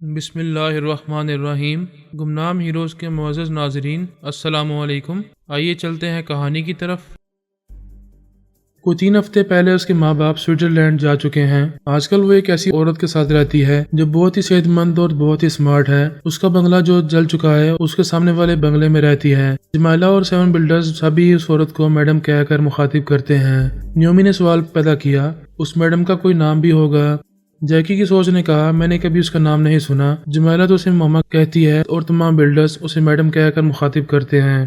بسم اللہ الرحمن الرحیم۔ گمنام ہیروز کے معزز ناظرین، السلام علیکم۔ آئیے چلتے ہیں کہانی کی طرف۔ کوئی 3 ہفتے پہلے اس کے ماں باپ سوئٹزرلینڈ جا چکے ہیں۔ آج کل وہ ایک ایسی عورت کے ساتھ رہتی ہے جو بہت ہی صحت مند اور بہت ہی اسمارٹ ہے۔ اس کا بنگلہ جو جل چکا ہے، اس کے سامنے والے بنگلے میں رہتی ہے۔ جمائلہ اور 7 بلڈرز سبھی اس عورت کو میڈم کہہ کر مخاطب کرتے ہیں۔ نیومی نے سوال پیدا کیا، اس میڈم کا کوئی نام بھی ہوگا؟ جیکی کی سوچ نے کہا، میں نے کبھی اس کا نام نہیں سنا۔ جمائلہ تو اسے ماما کہتی ہے اور تمام بلڈرز اسے میڈم کہہ کر مخاطب کرتے ہیں۔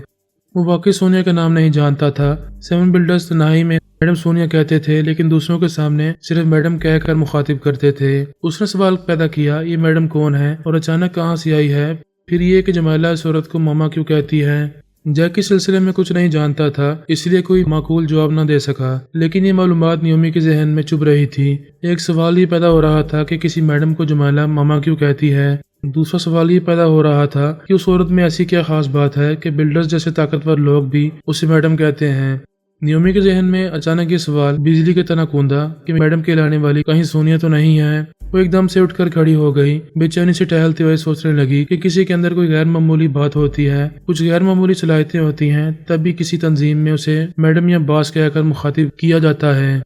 وہ واقعی سونیا کا نام نہیں جانتا تھا۔ 7 بلڈرز تنہائی میں میڈم سونیا کہتے تھے، لیکن دوسروں کے سامنے صرف میڈم کہہ کر مخاطب کرتے تھے۔ اس نے سوال پیدا کیا، یہ میڈم کون ہے اور اچانک کہاں سے آئی ہے؟ پھر یہ کہ جمائلہ اس عورت کو ماما کیوں کہتی ہے؟ جیکی سلسلے میں کچھ نہیں جانتا تھا، اس لیے کوئی معقول جواب نہ دے سکا، لیکن یہ معلومات نیومی کے ذہن میں چبھ رہی تھی۔ ایک سوال یہ پیدا ہو رہا تھا کہ کسی میڈم کو جمائلہ ماما کیوں کہتی ہے۔ دوسرا سوال یہ پیدا ہو رہا تھا کہ اس عورت میں ایسی کیا خاص بات ہے کہ بلڈرز جیسے طاقتور لوگ بھی اسے میڈم کہتے ہیں۔ نیومی کے ذہن میں اچانک یہ سوال بجلی کی طرح کوندا کہ میڈم کہلانے والی کہیں سونیا تو نہیں ہے۔ وہ ایک دم سے اٹھ کر کھڑی ہو گئی، بے چینی سے ٹہلتے ہوئے سوچنے لگی کہ کسی کے اندر کوئی غیر معمولی بات ہوتی ہے، کچھ غیر معمولی صلاحیتیں ہوتی ہیں، تب بھی کسی تنظیم میں اسے میڈم یا باس کہہ کر مخاطب کیا جاتا ہے۔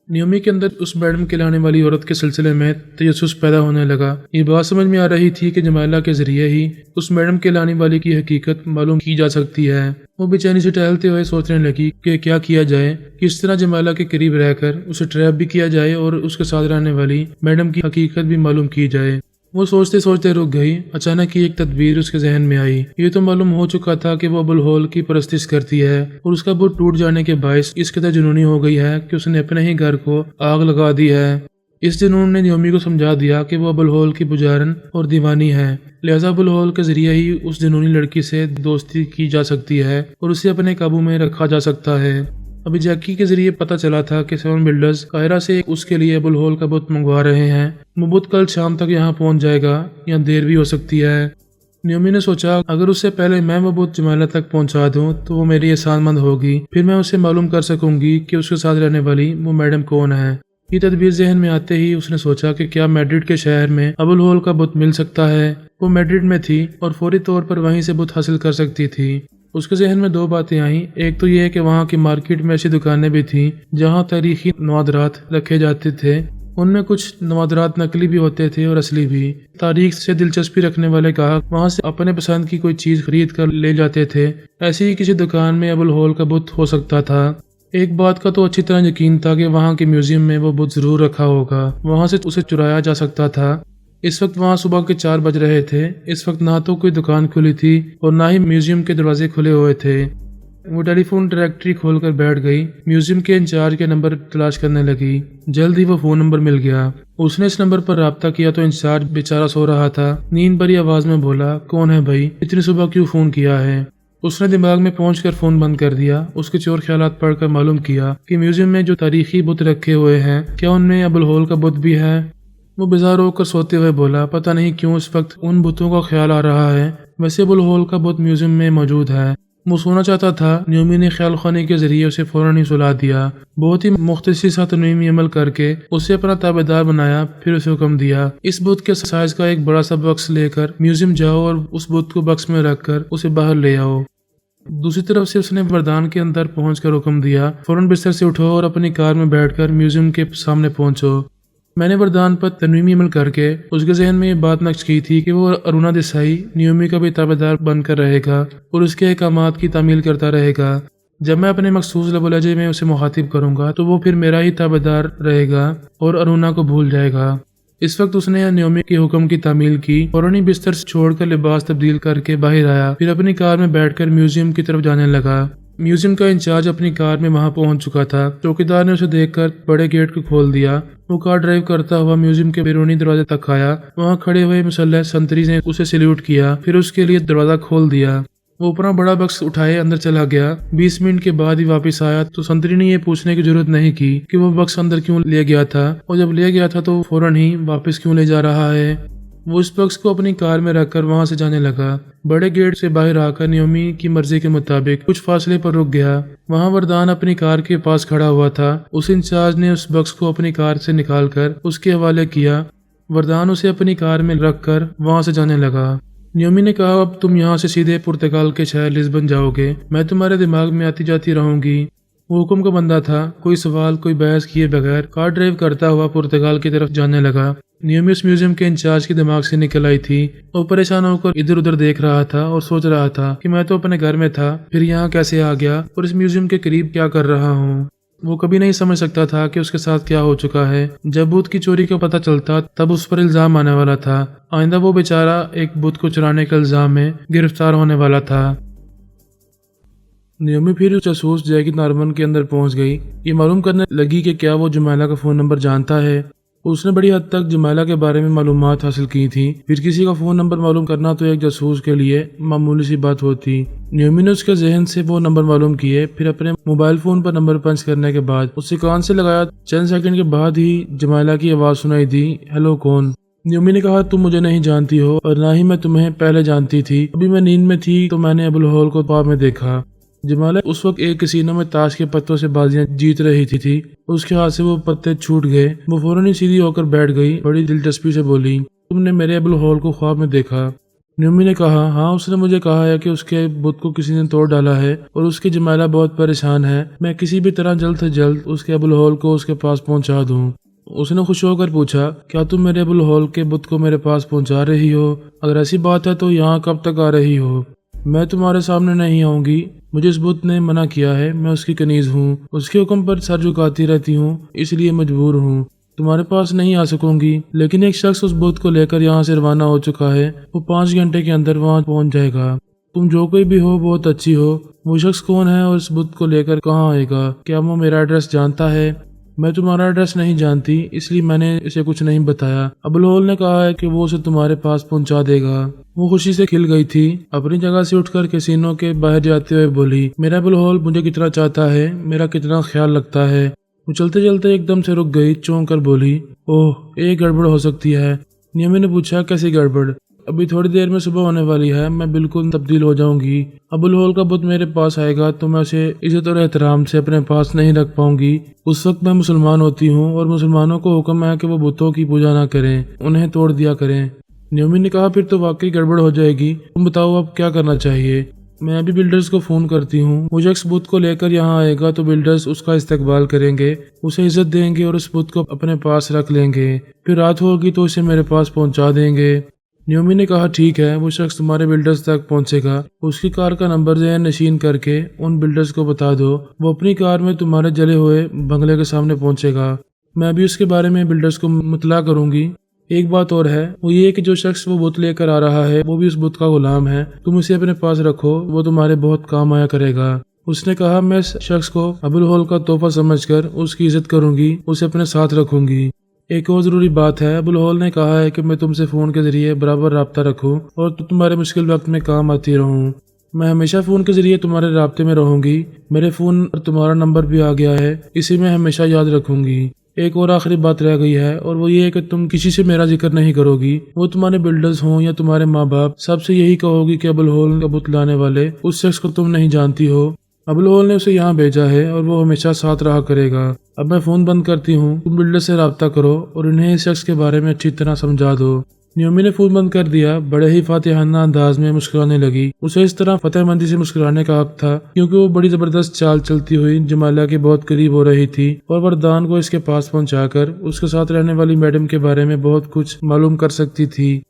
نیومی کے اندر اس میڈم کہلانے والی عورت کے سلسلے میں تجسس پیدا ہونے لگا۔ یہ بات سمجھ میں آ رہی تھی کہ جمائلہ کے ذریعے ہی اس میڈم کہلانے والی کی حقیقت معلوم کی جا سکتی ہے۔ وہ بے چینی سے ٹہلتے ہوئے سوچنے لگی کہ کیا کیا جائے، کس طرح جمائلہ کے قریب رہ کر اسے ٹریپ بھی کیا جائے اور اس کے ساتھ رہنے والی میڈم کی حقیقت بھی معلوم کی جائے۔ وہ سوچتے سوچتے رک گئی۔ اچانک ہی ایک تدبیر اس کے ذہن میں آئی۔ یہ تو معلوم ہو چکا تھا کہ وہ ابوالہول کی پرستش کرتی ہے اور اس کا بت ٹوٹ جانے کے باعث اس قدر جنونی ہو گئی ہے کہ اس نے اپنے ہی گھر کو آگ لگا دی ہے۔ اس جنون نے نیومی کو سمجھا دیا کہ وہ ابوالہول کی پجارن اور دیوانی ہے، لہذا ابوالہول کے ذریعے ہی اس جنونی لڑکی سے دوستی کی جا سکتی ہے اور اسے اپنے قابو میں رکھا جا سکتا ہے۔ ابھی جیکی کے ذریعے پتہ چلا تھا کہ 7 بلڈرز قاہرہ سے اس کے لیے ابوالہول کا بت منگوا رہے ہیں۔ وہ بت کل شام تک یہاں پہنچ جائے گا یا دیر بھی ہو سکتی ہے۔ نیومی نے سوچا، اگر اس سے پہلے میں وہ بت جمائلہ تک پہنچا دوں تو وہ میری احسان مند ہوگی، پھر میں اسے معلوم کر سکوں گی کہ اس کے ساتھ رہنے والی وہ میڈم کون ہے۔ یہ تدبیر ذہن میں آتے ہی اس نے سوچا کہ کیا میڈرڈ کے شہر میں ابوالہول کا بت مل سکتا ہے۔ وہ میڈرڈ میں تھی اور فوری طور پر وہیں سے بت حاصل کر سکتی تھی۔ اس کے ذہن میں 2 باتیں آئیں۔ ایک تو یہ کہ وہاں کی مارکیٹ میں ایسی دکانیں بھی تھیں جہاں تاریخی نوادرات رکھے جاتے تھے۔ ان میں کچھ نوادرات نقلی بھی ہوتے تھے اور اصلی بھی۔ تاریخ سے دلچسپی رکھنے والے گاہک وہاں سے اپنے پسند کی کوئی چیز خرید کر لے جاتے تھے۔ ایسی ہی کسی دکان میں ابوالہول کا بت ہو سکتا تھا۔ ایک بات کا تو اچھی طرح یقین تھا کہ وہاں کے میوزیم میں وہ بت ضرور رکھا ہوگا، وہاں سے اسے چرایا جا سکتا تھا۔ اس وقت وہاں صبح کے 4 بج رہے تھے۔ اس وقت نہ تو کوئی دکان کھلی تھی اور نہ ہی میوزیم کے دروازے کھلے ہوئے تھے۔ وہ ٹیلی فون ڈائریکٹری کھول کر بیٹھ گئی، میوزیم کے انچارج کے نمبر تلاش کرنے لگی۔ جلد ہی وہ فون نمبر مل گیا۔ اس نے اس نمبر پر رابطہ کیا تو انچارج بیچارہ سو رہا تھا۔ نیند بھری آواز میں بولا، کون ہے بھائی، اتنی صبح کیوں فون کیا ہے؟ اس نے دماغ میں پہنچ کر فون بند کر دیا۔ اس کے چور خیالات پڑھ کر معلوم کیا کہ میوزیم میں جو تاریخی بت رکھے ہوئے ہیں، کیا ان میں ابوالہول کا بت بھی ہے؟ وہ بیزار ہو کر سوتے ہوئے بولا، پتہ نہیں کیوں اس وقت ان بتوں کا خیال آ رہا ہے، ویسے ابوالہول کا بت میوزیم میں موجود ہے۔ وہ سونا چاہتا تھا۔ نیومی نے خیال خانی کے ذریعے اسے فوراً ہی سلا دیا۔ بہت ہی مختصر سا تنظیمی عمل کر کے اسے اپنا تابع دار بنایا، پھر اسے حکم دیا، اس بت کے سائز کا ایک بڑا سا باکس لے کر میوزیم جاؤ اور اس بت کو باکس میں رکھ کر اسے باہر لے آؤ۔ دوسری طرف سے اس نے وردان کے اندر پہنچ کر حکم دیا، فوراً بستر سے اٹھو اور اپنی کار میں بیٹھ کر میوزیم کے سامنے پہنچو۔ میں نے وردان پر تنویمی عمل کر کے اس کے ذہن میں یہ بات نقش کی تھی کہ وہ ارونا دیسائی نیومی کا بھی تابع دار بن کر رہے گا اور اس کے احکامات کی تعمیل کرتا رہے گا۔ جب میں اپنے مخصوص لب و لہجے میں اسے مخاطب کروں گا تو وہ پھر میرا ہی تابع دار رہے گا اور ارونا کو بھول جائے گا۔ اس وقت اس نے نیومی کے حکم کی تعمیل کی، فوراً ہی بستر سے چھوڑ کر لباس تبدیل کر کے باہر آیا، پھر اپنی کار میں بیٹھ کر میوزیم کی طرف جانے لگا۔ میوزیم کا انچارج اپنی کار میں وہاں پہنچ چکا تھا۔ چوکیدار نے اسے دیکھ کر بڑے گیٹ کو کھول دیا۔ وہ کار ڈرائیو کرتا ہوا میوزیم کے بیرونی دروازے تک آیا۔ وہاں کھڑے ہوئے مسلح سنتری نے اسے سلیوٹ کیا، پھر اس کے لیے دروازہ کھول دیا۔ وہ اپنا بڑا بکس اٹھائے اندر چلا گیا۔ 20 منٹ کے بعد ہی واپس آیا تو سنتری نے یہ پوچھنے کی ضرورت نہیں کی کہ وہ بکس اندر کیوں لے گیا تھا، اور جب لے گیا تھا تو فوراً ہی واپس کیوں لے جا رہا ہے۔ وہ اس بکس کو اپنی کار میں رکھ کر وہاں سے جانے لگا۔ بڑے گیٹ سے باہر آ کر نیومی کی مرضی کے مطابق کچھ فاصلے پر رک گیا۔ وہاں وردان اپنی کار کے پاس کھڑا ہوا تھا۔ اس انچارج نے اس بکس کو اپنی کار سے نکال کر اس کے حوالے کیا۔ وردان اسے اپنی کار میں رکھ کر وہاں سے جانے لگا۔ نیومی نے کہا اب تم یہاں سے سیدھے پرتگال کے شہر لسبن جاؤ گے، میں تمہارے دماغ میں آتی جاتی رہوں گی۔ وہ حکم کا بندہ تھا، کوئی سوال کوئی بحث کیے بغیر کار ڈرائیو کرتا ہوا پرتگال کی طرف جانے لگا۔ نیومی اس میوزیم کے انچارج کے دماغ سے نکل آئی تھی۔ وہ پریشان ہو کر ادھر ادھر دیکھ رہا تھا اور سوچ رہا تھا کہ میں تو اپنے گھر میں تھا، پھر یہاں کیسے آ گیا اور اس میوزیم کے قریب کیا کر رہا ہوں۔ وہ کبھی نہیں سمجھ سکتا تھا کہ اس کے ساتھ کیا ہو چکا ہے۔ جب بت کی چوری کا پتہ چلتا تب اس پر الزام آنے والا تھا، آئندہ وہ بیچارہ ایک بت کو چرانے کے الزام میں گرفتار ہونے والا تھا۔ نیومی پھر اس جاسوس جیکی نارمن کے اندر پہنچ گئی۔ یہ معلوم کرنے لگی کہ کیا وہ جمیلہ کا فون نمبر جانتا ہے۔ اس نے بڑی حد تک جمیلہ کے بارے میں معلومات حاصل کی تھی، پھر کسی کا فون نمبر معلوم کرنا تو ایک جاسوس کے لیے معمولی سی بات ہوتی۔ نیومی نے اس کے ذہن سے وہ نمبر معلوم کیے، پھر اپنے موبائل فون پر نمبر پنچ کرنے کے بعد اسے کان سے لگایا۔ چند سیکنڈ کے بعد ہی جمیلہ کی آواز سنائی دی، ہیلو کون؟ نیومی نے کہا تم مجھے نہیں جانتی ہو اور نہ ہی میں تمہیں پہلے جانتی تھی، ابھی میں نیند میں تھی تو میں نے ابوالہول کو خواب میں دیکھا۔ جمیلہ اس وقت ایک کسینو میں تاش کے پتوں سے بازیاں جیت رہی تھی۔ اس کے ہاتھ سے وہ پتے چھوٹ گئے، وہ فوراً ہی سیدھی ہو کر بیٹھ گئی، بڑی دلچسپی سے بولی، تم نے میرے ابوالہول کو خواب میں دیکھا؟ نیومی نے کہا ہاں، اس نے مجھے کہا ہے کہ اس کے بت کو کسی نے توڑ ڈالا ہے اور اس کی جمیلہ بہت پریشان ہے، میں کسی بھی طرح جلد سے جلد اس کے ابوالہول کو اس کے پاس پہنچا دوں۔ اس نے خوش ہو کر پوچھا کیا تم میرے ابوالہول کے بت کو میرے پاس پہنچا رہی ہو؟ اگر ایسی بات ہے تو یہاں کب تک آ رہی ہو؟ میں تمہارے سامنے نہیں آؤں گی، مجھے اس بت نے منع کیا ہے، میں اس کی کنیز ہوں، اس کے حکم پر سر جھکاتی رہتی ہوں، اس لیے مجبور ہوں، تمہارے پاس نہیں آ سکوں گی۔ لیکن ایک شخص اس بت کو لے کر یہاں سے روانہ ہو چکا ہے، وہ 5 گھنٹے کے اندر وہاں پہنچ جائے گا۔ تم جو کوئی بھی ہو بہت اچھی ہو، وہ شخص کون ہے اور اس بت کو لے کر کہاں آئے گا؟ کیا وہ میرا ایڈریس جانتا ہے؟ میں تمہارا ایڈریس نہیں جانتی، اس لیے میں نے اسے کچھ نہیں بتایا۔ ابوالہول نے کہا ہے کہ وہ اسے تمہارے پاس پہنچا دے گا۔ وہ خوشی سے کھل گئی تھی، اپنی جگہ سے اٹھ کر کسینو کے باہر جاتے ہوئے بولی، میرا ابوالہول مجھے کتنا چاہتا ہے، میرا کتنا خیال رکھتا ہے۔ وہ چلتے چلتے ایک دم سے رک گئی، چونک کر بولی، اوہ ایک گڑبڑ ہو سکتی ہے۔ نیومی نے پوچھا کیسی گڑبڑ؟ ابھی تھوڑی دیر میں صبح ہونے والی ہے، میں بالکل تبدیل ہو جاؤں گی۔ ابوالہول کا بت میرے پاس آئے گا تو میں اسے عزت اور احترام سے اپنے پاس نہیں رکھ پاؤں گی۔ اس وقت میں مسلمان ہوتی ہوں اور مسلمانوں کو حکم ہے کہ وہ بتوں کی پوجا نہ کریں، انہیں توڑ دیا کریں۔ نیومی نے کہا پھر تو واقعی گڑبڑ ہو جائے گی، تم بتاؤ اب کیا کرنا چاہیے؟ میں ابھی بلڈرز کو فون کرتی ہوں، وہ شخص بت کو لے کر یہاں آئے گا تو بلڈرز اس کا استقبال کریں گے، اسے عزت دیں گے اور اس بت کو اپنے پاس رکھ لیں گے، پھر رات ہوگی تو اسے میرے پاس پہنچا دیں گے۔ نیومی نے کہا ٹھیک ہے، وہ شخص تمہارے بلڈرز تک پہنچے گا، اس کی کار کا نمبر ذہن نشین کر کے ان بلڈرز کو بتا دو، وہ اپنی کار میں تمہارے جلے ہوئے بنگلے کے سامنے پہنچے گا، میں بھی اس کے بارے میں بلڈرز کو مطلع کروں گی۔ ایک بات اور ہے، وہ یہ کہ جو شخص وہ بت لے کر آ رہا ہے وہ بھی اس بت کا غلام ہے، تم اسے اپنے پاس رکھو، وہ تمہارے بہت کام آیا کرے گا۔ اس نے کہا میں اس شخص کو ابوالہول کا تحفہ سمجھ کر اس کی عزت کروں گی، اسے اپنے ساتھ رکھوں گی۔ ایک اور ضروری بات ہے، ابوالہول نے کہا ہے کہ میں تم سے فون کے ذریعے برابر رابطہ رکھوں اور تمہارے مشکل وقت میں کام آتی رہوں۔ میں ہمیشہ فون کے ذریعے تمہارے رابطے میں رہوں گی، میرے فون پر تمہارا نمبر بھی آ گیا ہے، اسے میں ہمیشہ یاد رکھوں گی۔ ایک اور آخری بات رہ گئی ہے اور وہ یہ ہے کہ تم کسی سے میرا ذکر نہیں کرو گی، وہ تمہارے بلڈرز ہوں یا تمہارے ماں باپ، سب سے یہی کہو گی کہ ابوالہول کا بت لانے والے اس شخص کو تم نہیں جانتی ہو، ابوالہول نے اسے یہاں بھیجا ہے اور وہ ہمیشہ ساتھ رہا کرے گا۔ اب میں فون بند کرتی ہوں، تم بلڈر سے رابطہ کرو اور انہیں اس شخص کے بارے میں اچھی طرح سمجھا دو۔ نیومی نے فون بند کر دیا، بڑے ہی فاتحانہ انداز میں مسکرانے لگی۔ اسے اس طرح فتح مندی سے مسکرانے کا حق تھا کیونکہ وہ بڑی زبردست چال چلتی ہوئی جمیلہ کے بہت قریب ہو رہی تھی اور وردان کو اس کے پاس پہنچا کر اس کے ساتھ رہنے والی میڈم کے بارے میں بہت کچھ معلوم کر سکتی تھی۔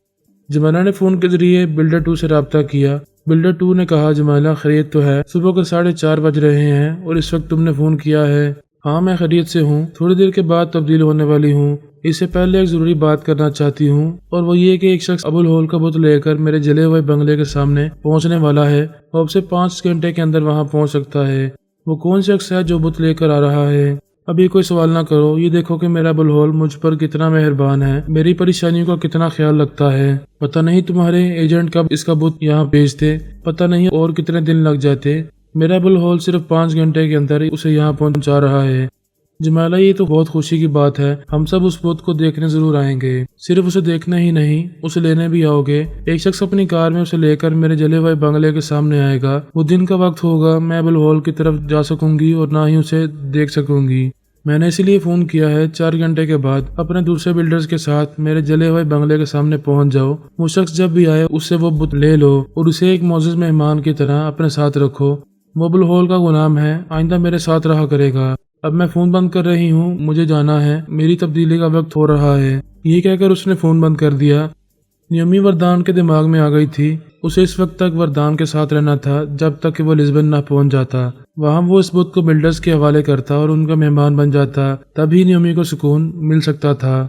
جمیلہ نے فون کے ذریعے بلڈر 2 سے رابطہ کیا۔ بلڈر 2 نے کہا جمیلہ خیریت تو ہے، صبح کے 4:30 بج رہے ہیں اور اس وقت تم نے فون کیا ہے؟ ہاں میں خیریت سے ہوں، تھوڑی دیر کے بعد تبدیل ہونے والی ہوں، اس سے پہلے ایک ضروری بات کرنا چاہتی ہوں اور وہ یہ کہ ایک شخص ابوالہول کا بت لے کر میرے جلے ہوئے بنگلے کے سامنے پہنچنے والا ہے، وہ اب سے 5 گھنٹے کے اندر وہاں پہنچ سکتا ہے۔ وہ کون شخص ہے جو بت لے کر آ رہا ہے؟ ابھی کوئی سوال نہ کرو، یہ دیکھو کہ میرا ابوالہول مجھ پر کتنا مہربان ہے، میری پریشانیوں کا کتنا خیال رکھتا ہے۔ پتہ نہیں تمہارے ایجنٹ کب اس کا بت یہاں بھیجتے، پتہ نہیں اور کتنے دن لگ جاتے، میرا ابوالہول صرف 5 گھنٹے کے اندر اسے یہاں پہنچا رہا ہے۔ جمیلہ یہ تو بہت خوشی کی بات ہے، ہم سب اس بت کو دیکھنے ضرور آئیں گے، صرف اسے دیکھنا ہی نہیں اسے لینے بھی آؤ گے۔ ایک شخص اپنی کار میں اسے لے کر میرے جلے ہوئے بنگلے کے سامنے آئے گا، وہ دن کا وقت ہوگا، میں ابوالہول کی طرف جا سکوں گی اور نہ ہی اسے دیکھ سکوں گی۔ میں نے اسی لیے فون کیا ہے 4 گھنٹے کے بعد اپنے دوسرے بلڈرز کے ساتھ میرے جلے ہوئے بنگلے کے سامنے پہنچ جاؤ۔ وہ شخص جب بھی آئے اس سے وہ بت لے لو اور اسے ایک معزز مہمان کی طرح اپنے ساتھ رکھو۔ وہ ابوالہول کا غلام ہے، آئندہ میرے ساتھ رہا کرے گا۔ اب میں فون بند کر رہی ہوں، مجھے جانا ہے، میری تبدیلی کا وقت ہو رہا ہے۔ یہ کہہ کر اس نے فون بند کر دیا۔ نیومی وردان کے دماغ میں آ گئی تھی۔ اسے اس وقت تک وردان کے ساتھ رہنا تھا جب تک کہ وہ لزبن نہ پہنچ جاتا۔ وہاں وہ اس بت کو بلڈرز کے حوالے کرتا اور ان کا مہمان بن جاتا، تبھی نیومی کو سکون مل سکتا تھا۔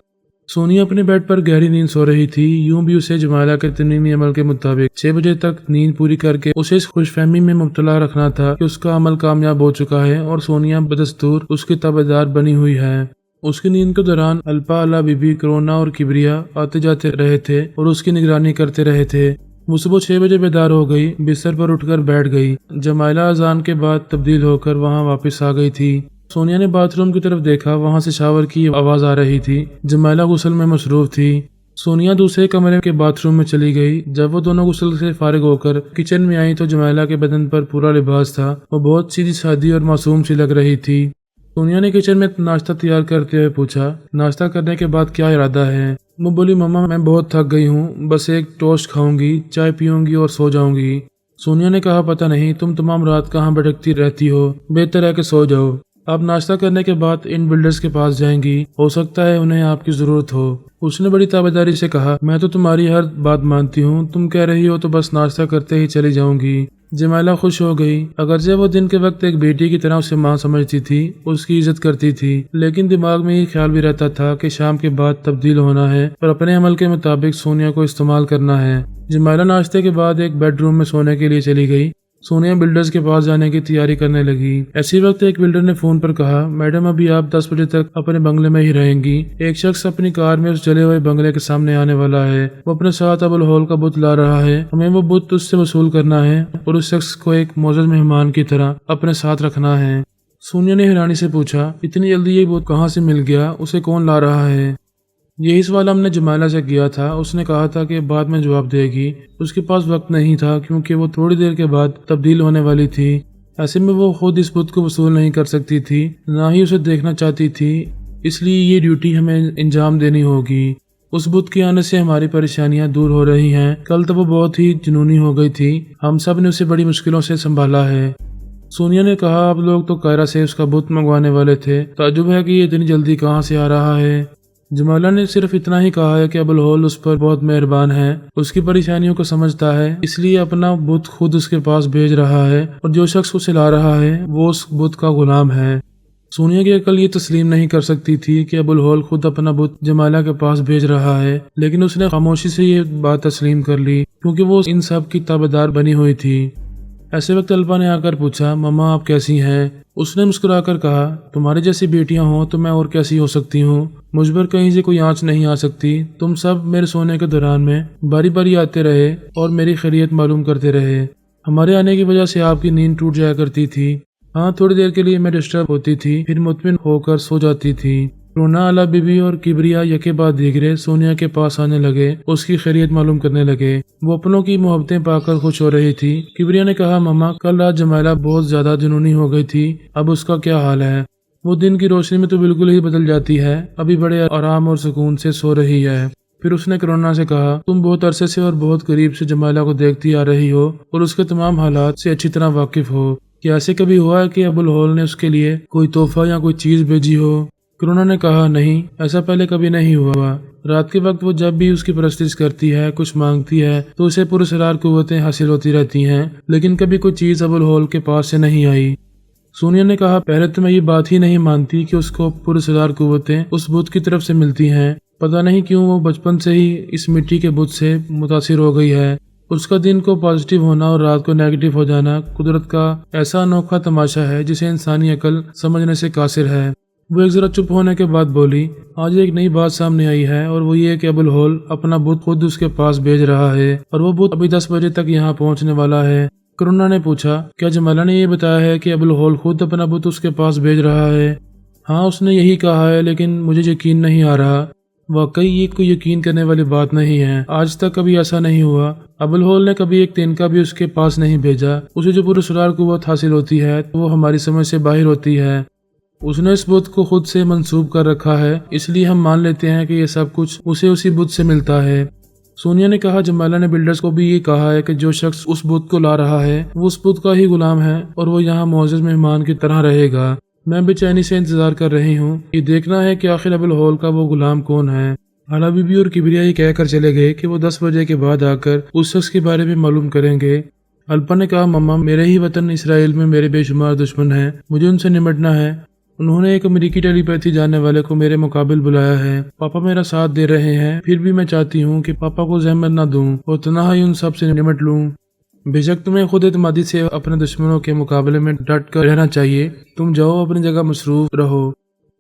سونیا اپنے بیڈ پر گہری نیند سو رہی تھی۔ یوں بھی اسے جمالہ کے ترمیمی عمل کے مطابق 6 بجے تک نیند پوری کر کے اسے اس خوش فہمی میں مبتلا رکھنا تھا کہ اس کا عمل کامیاب ہو چکا ہے اور سونیا بدستور اس کی تابعدار بنی ہوئی ہے۔ اس کی نیند کے دوران الپا الا بی بی، کرونا اور کبریا آتے جاتے رہے تھے اور اس کی نگرانی کرتے رہے تھے۔ وہ صبح 6 بجے بیدار ہو گئی، بستر پر اٹھ کر بیٹھ گئی۔ جمائلہ اذان کے بعد تبدیل ہو کر وہاں واپس آ گئی تھی۔ سونیا نے باتھ روم کی طرف دیکھا، وہاں سے شاور کی آواز آ رہی تھی۔ جمائلہ غسل میں مصروف تھی۔ سونیا دوسرے کمرے کے باتھ روم میں چلی گئی۔ جب وہ دونوں غسل سے فارغ ہو کر کچن میں آئی تو جمائلہ کے بدن پر پورا لباس تھا۔ وہ بہت سیدھی سادی اور معصوم سی لگ رہی تھی۔ سونیا نے کچن میں ناشتہ تیار کرتے ہوئے پوچھا، ناشتہ کرنے کے بعد کیا ارادہ ہے؟ وہ بولی، مما میں بہت تھک گئی ہوں، بس ایک ٹوسٹ کھاؤں گی، چائے پیوں گی اور سو جاؤں گی۔ سونیا نے کہا، پتہ نہیں تم تمام رات کہاں بھٹکتی رہتی ہو، بہتر ہے کہ سو جاؤ۔ آپ ناشتہ کرنے کے بعد ان بلڈرز کے پاس جائیں گی، ہو سکتا ہے انہیں آپ کی ضرورت ہو۔ اس نے بڑی تابعداری سے کہا، میں تو تمہاری ہر بات مانتی ہوں، تم کہہ رہی ہو تو بس ناشتہ کرتے ہی چلی جاؤں گی۔ جمائلہ خوش ہو گئی۔ اگرچہ وہ دن کے وقت ایک بیٹی کی طرح اسے ماں سمجھتی تھی، اس کی عزت کرتی تھی، لیکن دماغ میں یہ خیال بھی رہتا تھا کہ شام کے بعد تبدیل ہونا ہے اور اپنے عمل کے مطابق سونیا کو استعمال کرنا ہے۔ جمائلہ ناشتے کے بعد ایک بیڈ روم میں سونے کے لیے چلی گئی۔ سونیا بلڈرز کے پاس جانے کی تیاری کرنے لگی۔ اسی وقت ایک بلڈر نے فون پر کہا، میڈم ابھی آپ 10 بجے تک اپنے بنگلے میں ہی رہیں گی۔ ایک شخص اپنی کار میں اس جلے ہوئے بنگلے کے سامنے آنے والا ہے۔ وہ اپنے ساتھ ابوالہول کا بت لا رہا ہے۔ ہمیں وہ بت اس سے وصول کرنا ہے اور اس شخص کو ایک معزز مہمان کی طرح اپنے ساتھ رکھنا ہے۔ سونیا نے حیرانی سے پوچھا، اتنی جلدی یہ بت کہاں سے مل گیا؟ اسے کون لا رہا ہے؟ یہی سوال ہم نے جمائلہ سے کیا تھا، اس نے کہا تھا کہ بعد میں جواب دے گی۔ اس کے پاس وقت نہیں تھا کیونکہ وہ تھوڑی دیر کے بعد تبدیل ہونے والی تھی۔ ایسے میں وہ خود اس بت کو وصول نہیں کر سکتی تھی، نہ ہی اسے دیکھنا چاہتی تھی، اس لیے یہ ڈیوٹی ہمیں انجام دینی ہوگی۔ اس بت کے آنے سے ہماری پریشانیاں دور ہو رہی ہیں۔ کل تو وہ بہت ہی جنونی ہو گئی تھی، ہم سب نے اسے بڑی مشکلوں سے سنبھالا ہے۔ سونیا نے کہا، آپ لوگ تو قاہرہ سے اس کا بت منگوانے والے تھے، تعجب ہے کہ یہ اتنی جلدی کہاں سے آ رہا ہے؟ جمالہ نے صرف اتنا ہی کہا ہے کہ ابوالہول اس پر بہت مہربان ہے، اس کی پریشانیوں کو سمجھتا ہے، اس لیے اپنا بت خود اس کے پاس بھیج رہا ہے اور جو شخص اسے لا رہا ہے وہ اس بت کا غلام ہے۔ سونیا کی عقل یہ تسلیم نہیں کر سکتی تھی کہ ابوالہول خود اپنا بت جمالہ کے پاس بھیج رہا ہے، لیکن اس نے خاموشی سے یہ بات تسلیم کر لی کیونکہ وہ ان سب کی تابعدار بنی ہوئی تھی۔ ایسے وقت الپا نے آ کر پوچھا، مما آپ کیسی ہیں؟ اس نے مسکرا کر کہا، تمہاری جیسی بیٹیاں ہوں تو میں اور کیسی ہو سکتی ہوں؟ مجھ پر کہیں سے کوئی آنچ نہیں آ سکتی۔ تم سب میرے سونے کے دوران میں باری باری آتے رہے اور میری خیریت معلوم کرتے رہے۔ ہمارے آنے کی وجہ سے آپ کی نیند ٹوٹ جایا کرتی تھی۔ ہاں، تھوڑی دیر کے لیے میں ڈسٹرب ہوتی تھی، پھر مطمئن ہو کر سو جاتی تھی۔ رونا، الا بی بی اور کبریا یکے بعد دیگرے سونیا کے پاس آنے لگے، اس کی خیریت معلوم کرنے لگے۔ وہ اپنوں کی محبتیں پا کر خوش ہو رہی تھی۔ کبریا نے کہا، مما کل رات جمائلہ بہت زیادہ جنونی ہو گئی تھی، اب اس کا کیا حال ہے؟ وہ دن کی روشنی میں تو بالکل ہی بدل جاتی ہے، ابھی بڑے آرام اور سکون سے سو رہی ہے۔ پھر اس نے کرونا سے کہا، تم بہت عرصے سے اور بہت قریب سے جمائلہ کو دیکھتی آ رہی ہو اور اس کے تمام حالات سے اچھی طرح واقف ہو۔ کیا ایسے کبھی ہوا ہے کہ ابوالہول نے اس کے لیے کوئی تحفہ یا کوئی چیز بھیجی ہو؟ کرونا نے کہا، نہیں، ایسا پہلے کبھی نہیں ہوا۔ رات کے وقت وہ جب بھی اس کی پرستش کرتی ہے، کچھ مانگتی ہے تو اسے پراسرار قوتیں حاصل ہوتی رہتی ہیں، لیکن کبھی کوئی چیز ابوالہول کے پاس سے نہیں آئی۔ سونیا نے کہا، پہلے تو میں یہ بات ہی نہیں مانتی کہ اس کو پراسرار قوتیں اس بت کی طرف سے ملتی ہیں۔ پتہ نہیں کیوں وہ بچپن سے ہی اس مٹی کے بت سے متاثر ہو گئی ہے۔ اس کا دن کو پازیٹیو ہونا اور رات کو نیگیٹو ہو جانا قدرت کا ایسا انوکھا تماشا ہے جسے انسانی عقل سمجھنے سے قاصر ہے۔ وہ ایک ذرا چپ ہونے کے بعد بولی، آج ایک نئی بات سامنے آئی ہے اور وہ یہ کہ ابوالہول اپنا بت خود اس کے پاس بھیج رہا ہے اور وہ بت ابھی 10 بجے تک یہاں پہنچنے والا ہے۔ کرونا نے پوچھا، کیا جمالہ نے یہ بتایا ہے کہ ابوالہول خود اپنا بت اس کے پاس بھیج رہا ہے؟ ہاں، اس نے یہی کہا ہے، لیکن مجھے یقین نہیں آ رہا۔ واقعی یہ کوئی یقین کرنے والی بات نہیں ہے، آج تک کبھی ایسا نہیں ہوا۔ ابوالہول نے کبھی ایک تنکا بھی اس کے پاس نہیں بھیجا۔ اسے جو پراسرار قوت حاصل ہوتی ہے تو وہ ہماری سمجھ سے باہر ہوتی ہے۔ اس نے اس بت کو خود سے منسوب کر رکھا ہے، اس لیے ہم مان لیتے ہیں کہ یہ سب کچھ اسے اسی بت سے ملتا ہے۔ سونیا نے کہا جمالہ نے بلڈرز کو بھی یہ کہا ہے کہ جو شخص اس بت کو لا رہا ہے وہ اس بت کا ہی غلام ہے اور وہ یہاں معزز مہمان کی طرح رہے گا۔ میں بے چینی سے انتظار کر رہی ہوں، یہ دیکھنا ہے کہ آخر ابوالہول کا وہ غلام کون ہے۔ حالا بی بی اور کبریا یہ کہہ کر چلے گئے کہ وہ 10 بجے کے بعد آ کر اس شخص کے بارے میں معلوم کریں گے۔ الپا نے کہا مما میرے ہی وطن اسرائیل میں میرے بے شمار دشمن ہیں، مجھے ان سے نمٹنا ہے۔ انہوں نے ایک امریکی ٹیلی پیتھی جاننے والے کو میرے مقابل بلایا ہے۔ پاپا میرا ساتھ دے رہے ہیں، پھر بھی میں چاہتی ہوں کہ پاپا کو زحمت نہ دوں اور تنہا ہی ان سب سے نمٹ لوں۔ بے شک تمہیں خود اعتمادی سے اپنے دشمنوں کے مقابلے میں ڈٹ کر رہنا چاہیے، تم جاؤ اپنی جگہ مصروف رہو۔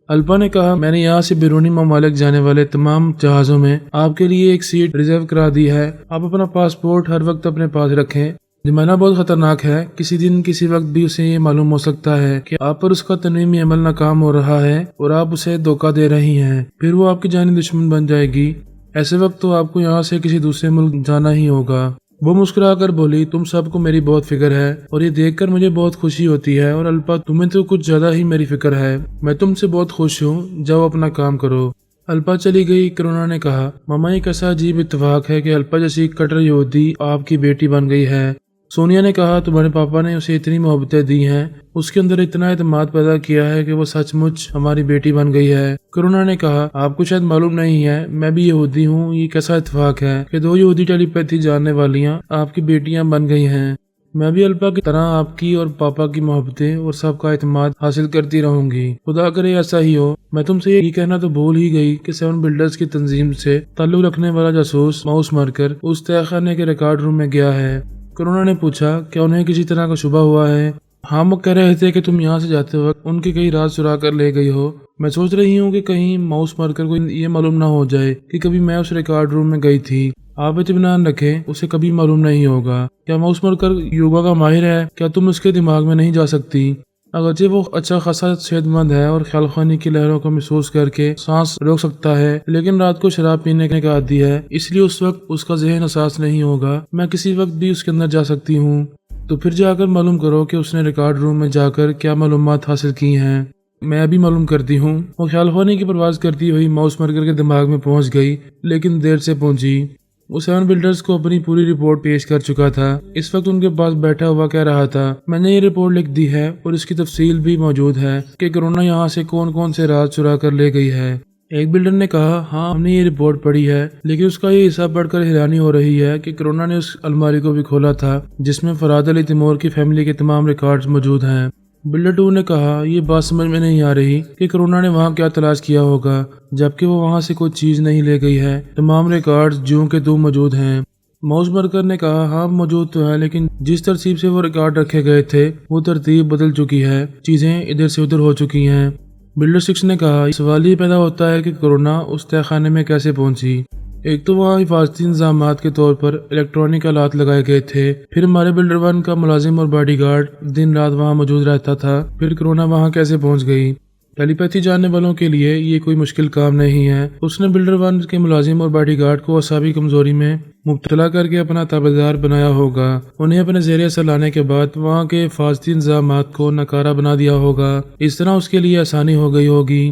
الپا نے کہا میں نے یہاں سے بیرونی ممالک جانے والے تمام جہازوں میں آپ کے لیے ایک سیٹ ریزرو کرا دی ہے، آپ اپنا پاسپورٹ ہر وقت اپنے پاس رکھیں۔ زمانہ بہت خطرناک ہے، کسی دن کسی وقت بھی اسے یہ معلوم ہو سکتا ہے کہ آپ پر اس کا تنظیمی عمل ناکام ہو رہا ہے اور آپ اسے دھوکہ دے رہی ہیں، پھر وہ آپ کی جانی دشمن بن جائے گی۔ ایسے وقت تو آپ کو یہاں سے کسی دوسرے ملک جانا ہی ہوگا۔ وہ مسکرا کر بولی تم سب کو میری بہت فکر ہے اور یہ دیکھ کر مجھے بہت خوشی ہوتی ہے، اور الپا تمہیں تو کچھ زیادہ ہی میری فکر ہے، میں تم سے بہت خوش ہوں، جاؤ اپنا کام کرو۔ الپا چلی گئی۔ کرونا نے کہا ماما یہ کیسا عجیب اتفاق ہے کہ الپا جیسی کٹر یہودی آپ کی بیٹی بن گئی ہے۔ سونیا نے کہا تمہارے پاپا نے اسے اتنی محبتیں دی ہیں، اس کے اندر اتنا اعتماد پیدا کیا ہے کہ وہ سچ مچ ہماری بیٹی بن گئی ہے۔ کرونا نے کہا آپ کو شاید معلوم نہیں ہے میں بھی یہودی ہوں، یہ کیسا اتفاق ہے کہ 2 یہودی ٹیلی پیتھی جاننے والیاں آپ کی بیٹیاں بن گئی ہیں۔ میں بھی الپا کی طرح آپ کی اور پاپا کی محبتیں اور سب کا اعتماد حاصل کرتی رہوں گی، خدا کرے ایسا ہی ہو۔ میں تم سے یہ کہنا تو بھول ہی گئی کہ 7 بلڈرز کی تنظیم سے تعلق رکھنے والا جاسوس ماؤس مار کر اس تہہ خانے کے ریکارڈ روم میں گیا ہے۔ کرونا نے پوچھا کیا انہیں کسی طرح کا شبہ ہوا ہے؟ ہاں وہ کہہ رہے تھے کہ تم یہاں سے جاتے وقت ان کے کئی راز چرا کر لے گئی ہو۔ میں سوچ رہی ہوں کہ کہیں ماؤس مار کر کوئی یہ معلوم نہ ہو جائے کہ کبھی میں اس ریکارڈ روم میں گئی تھی۔ آپ اطمینان رکھیں اسے کبھی معلوم نہیں ہوگا۔ کیا ماؤس مار کر یوگا کا ماہر ہے؟ کیا تم اس کے دماغ میں نہیں جا سکتی؟ اگرچہ وہ اچھا خاصا صحت مند ہے اور خیال خانی کی لہروں کو محسوس کر کے سانس روک سکتا ہے، لیکن رات کو شراب پینے کا عادی ہے، اس لیے اس وقت اس کا ذہن حساس نہیں ہوگا۔ میں کسی وقت بھی اس کے اندر جا سکتی ہوں۔ تو پھر جا کر معلوم کرو کہ اس نے ریکارڈ روم میں جا کر کیا معلومات حاصل کی ہیں۔ میں ابھی معلوم کرتی ہوں۔ وہ خیال خانی کی پرواز کرتی ہوئی ماؤس مرکر کے دماغ میں پہنچ گئی، لیکن دیر سے پہنچی۔ وہ 7 بلڈرز کو اپنی پوری رپورٹ پیش کر چکا تھا، اس وقت ان کے پاس بیٹھا ہوا کہہ رہا تھا میں نے یہ رپورٹ لکھ دی ہے اور اس کی تفصیل بھی موجود ہے کہ کرونا یہاں سے کون کون سے راز چرا کر لے گئی ہے۔ ایک بلڈر نے کہا ہاں ہم نے یہ رپورٹ پڑھی ہے، لیکن اس کا یہ حصہ پڑھ کر حیرانی ہو رہی ہے کہ کرونا نے اس الماری کو بھی کھولا تھا جس میں فراد علی تیمور کی فیملی کے تمام ریکارڈز موجود ہیں۔ بلڈر 2 نے کہا یہ بات سمجھ میں نہیں آ رہی کہ کرونا نے وہاں کیا تلاش کیا ہوگا جبکہ وہ وہاں سے کوئی چیز نہیں لے گئی ہے، تمام ریکارڈز جوں کے توں موجود ہیں۔ ماؤس مرکر نے کہا ہاں موجود تو ہے، لیکن جس ترتیب سے وہ ریکارڈ رکھے گئے تھے وہ ترتیب بدل چکی ہے، چیزیں ادھر سے ادھر ہو چکی ہیں۔ بلڈر 6 نے کہا سوال یہ پیدا ہوتا ہے کہ کرونا اس تہہ خانے میں کیسے پہنچی؟ ایک تو وہاں حفاظتی انتظامات کے طور پر الیکٹرانک آلات لگائے گئے تھے، پھر ہمارے بلڈر 1 کا ملازم اور باڈی گارڈ دن رات وہاں موجود رہتا تھا، پھر کرونا وہاں کیسے پہنچ گئی؟ ٹیلی پیتھی جاننے والوں کے لیے یہ کوئی مشکل کام نہیں ہے۔ اس نے بلڈر 1 کے ملازم اور باڈی گارڈ کو اعصابی کمزوری میں مبتلا کر کے اپنا تابعدار بنایا ہوگا، انہیں اپنے زیر اثر لانے کے بعد وہاں کے حفاظتی انتظامات کو ناکارہ بنا دیا ہوگا، اس طرح اس کے لیے آسانی ہو گئی ہوگی۔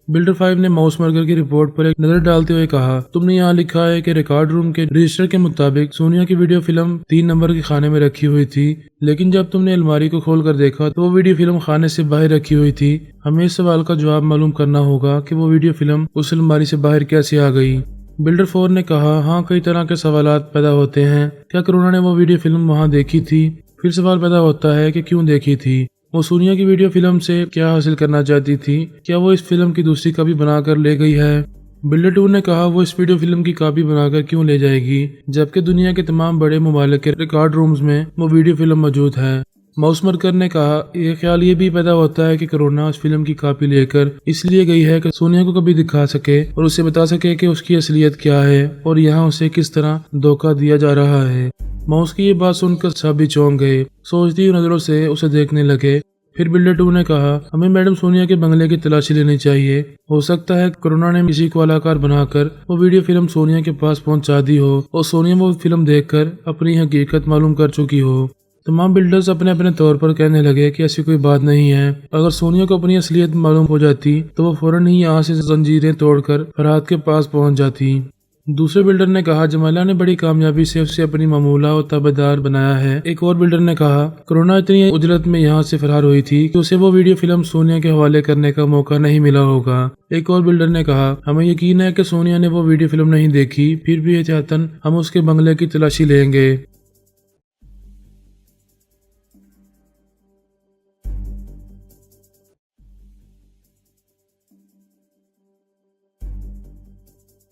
بلڈر 5 نے ماؤس مرکر کی رپورٹ پر ایک نظر ڈالتے ہوئے کہا تم نے یہاں لکھا ہے کہ ریکارڈ روم کے رجسٹر کے مطابق سونیا کی ویڈیو فلم 3 نمبر کے خانے میں رکھی ہوئی تھی، لیکن جب تم نے الماری کو کھول کر دیکھا تو وہ ویڈیو فلم خانے سے باہر رکھی ہوئی تھی۔ ہمیں اس سوال کا جواب معلوم کرنا ہوگا کہ وہ ویڈیو فلم اس الماری سے باہر کیسے آ گئی۔ بلڈر 4 نے کہا ہاں کئی طرح کے سوالات پیدا ہوتے ہیں، کیا کرونا نے وہ ویڈیو فلم وہاں دیکھی تھی؟ پھر سوال پیدا ہوتا ہے کہ کیوں دیکھی تھی؟ وہ سونیا کی ویڈیو فلم سے کیا حاصل کرنا چاہتی تھی؟ کیا وہ اس فلم کی دوسری کاپی بنا کر لے گئی ہے؟ بلڈر 2 نے کہا وہ اس ویڈیو فلم کی کاپی بنا کر کیوں لے جائے گی جبکہ دنیا کے تمام بڑے ممالک کے ریکارڈ رومز میں وہ ویڈیو فلم موجود ہے۔ ماؤس مرکر نے کہا یہ خیال یہ بھی پیدا ہوتا ہے کہ کرونا اس فلم کی کاپی لے کر اس لیے گئی ہے کہ سونیا کو کبھی دکھا سکے اور اسے بتا سکے کہ اس کی اصلیت کیا ہے اور یہاں اسے کس طرح دھوکہ دیا جا رہا ہے۔ ماؤس کی یہ بات سن کر سبھی چونک گئے، سوچتی ہوئی نظروں سے اسے دیکھنے لگے۔ پھر بلڈر 2 نے کہا ہمیں میڈم سونیا کے بنگلے کی تلاشی لینی چاہیے، ہو سکتا ہے کرونا نے کسی کو علاقار بنا کر وہ ویڈیو فلم سونیا کے پاس پہنچا دی ہو اور سونیا وہ فلم دیکھ کر اپنی حقیقت معلوم کر چکی ہو۔ تمام بلڈرز اپنے اپنے طور پر کہنے لگے کہ ایسی کوئی بات نہیں ہے۔ اگر سونیا کو اپنی اصلیت معلوم ہو جاتی تو وہ فوراً ہی یہاں سے زنجیریں توڑ کر فرحات کے پاس پہنچ جاتی۔ دوسرے بلڈر نے کہا جمالہ نے بڑی کامیابی سے اسے اپنی معمولہ اور تابعدار بنایا ہے۔ ایک اور بلڈر نے کہا کرونا اتنی اجلت میں یہاں سے فرار ہوئی تھی کہ اسے وہ ویڈیو فلم سونیا کے حوالے کرنے کا موقع نہیں ملا ہوگا۔ ایک اور بلڈر نے کہا ہمیں یقین ہے کہ سونیا نے وہ ویڈیو فلم نہیں دیکھی، پھر بھی احتیاطاً ہم اس کے بنگلے کی تلاشی لیں گے۔